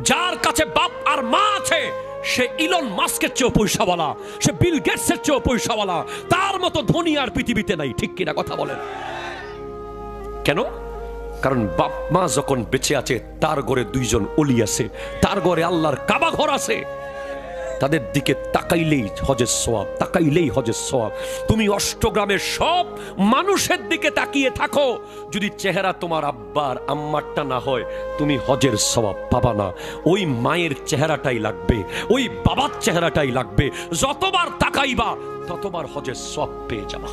যার কাছে বাপ আর মা আছে সে ইলন মাস্কের চেয়েও পয়সাওয়ালা, সে বিল গেটসের চেয়েও পয়সাওয়ালা, তার মতো ধনী আর পৃথিবীতে নাই। ঠিক কিনা কথা বলেন? কেন? কারণ বাপ মা যখন বেঁচে আছে তার ঘরে দুইজন ওলি আছে, তার ঘরে আল্লাহর কাবা ঘর আছে। তাদের দিকে তাকাইলেই হজের সওয়াব, তাকাইলেই হজের সওয়াব। তুমি অষ্টগ্রামের সব মানুষের দিকে তাকিয়ে থাকো, যদি চেহারা তোমার আব্বার আম্মারটা না হয় তুমি হজের সওয়াব পাবা না। ওই মায়ের চেহারাটাই লাগবে, ওই বাবার চেহারাটাই লাগবে। যতবার তাকাইবা ততবার হজের সওয়াব পেয়ে যাবা।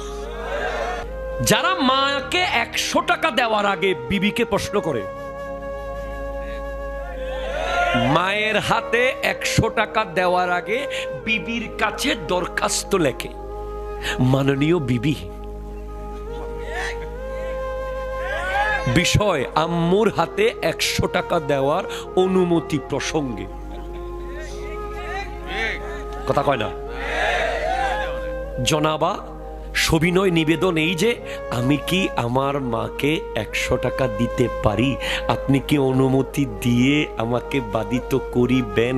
যারা মাকে 100 টাকা দেওয়ার আগে বিবিকে প্রশ্ন করে, মায়ের হাতে 100 টাকা দেওয়ার আগে বিবির কাছে দরখাস্ত লেখে, মাননীয় বিবি, বিষয় আম্মুর হাতে 100 টাকা দেওয়ার অনুমতি প্রসঙ্গে। কথা কয় না? জনাবা, সবিনয় নিবেদন এই যে আমি কি আমার মাকে 100 টাকা দিতে পারি, আপনি কি অনুমতি দিয়ে আমাকে বাধিত করিবেন?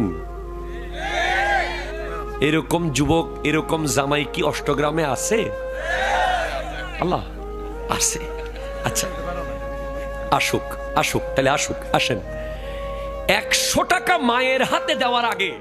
এরকম যুবক, এরকম জামাই কি অষ্টগ্রামে আছে? আল্লাহ আছে। আচ্ছা আসুক, আসুক, তাহলে আসুক, আসেন। 100 টাকা মায়ের হাতে দেওয়ার আগে,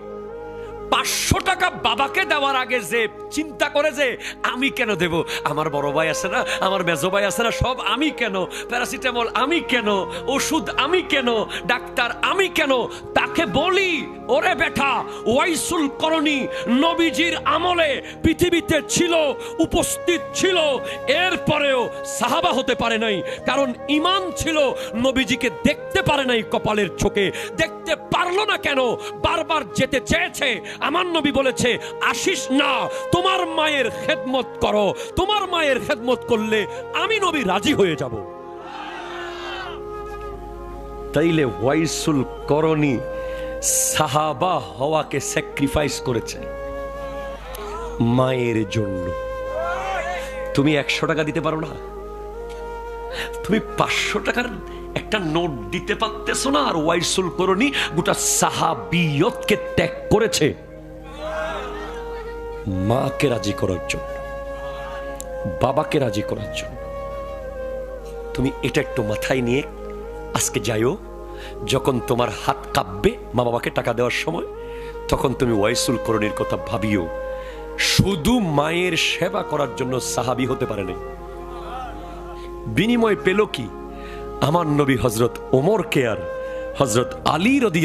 500 টাকা বাবাকে দেওয়ার আগে যে চিন্তা করে যে আমি কেন দেব, আমার বড় ভাই আছে না, আমার মেজো ভাই আছে না, সব আমি কেন, প্যারাসিটামল আমি কেন, ওষুধ আমি কেন, ডাক্তার আমি কেন, তাকে বলি ওরে বেটা, ওয়াইসুল করণী নবীজির আমলে পৃথিবীতে ছিল, উপস্থিত ছিল, এরপরেও সাহাবা হতে পারে নাই। কারণ ঈমান ছিল, নবীজিকে দেখতে পারে নাই কপালের চোখে। দেখতে পারলো না কেন? বারবার যেতে চেয়েছে। আমার নবী বলেছে আসিস না, তোমার মায়ের খেদমত করো, তোমার মায়ের খেদমত করলে আমি নবী রাজি হয়ে যাব। তাইলে ওয়াইসুল করণী সাহাবা হওয়াকে স্যাক্রিফাইস করেছে মায়ের জন্য। তুমি 100 টাকা দিতে পারো না? তুমি 500 টাকার একটা নোট দিতে পারতেছো না? আর ওয়াইসুল করণী গোটা সাহাবিয়তকে ত্যাগ করেছে মাকে রাজি করার জন্য, বাবাকে রাজি করার জন্য। তুমি এটা একটু মাথায় নিয়ে আজকে যাইও, যখন তোমার হাত কাঁপবে মা বাবাকে টাকা দেওয়ার সময়, তখন তুমি ওয়াইসুল করণীর কথা ভাবিও। শুধু মায়ের সেবা করার জন্য সাহাবী হতে পারে নাই, বিনিময় পেল কি? আমার নবী হযরত ওমরকে আর হযরত আলী রাদিয়াল্লাহু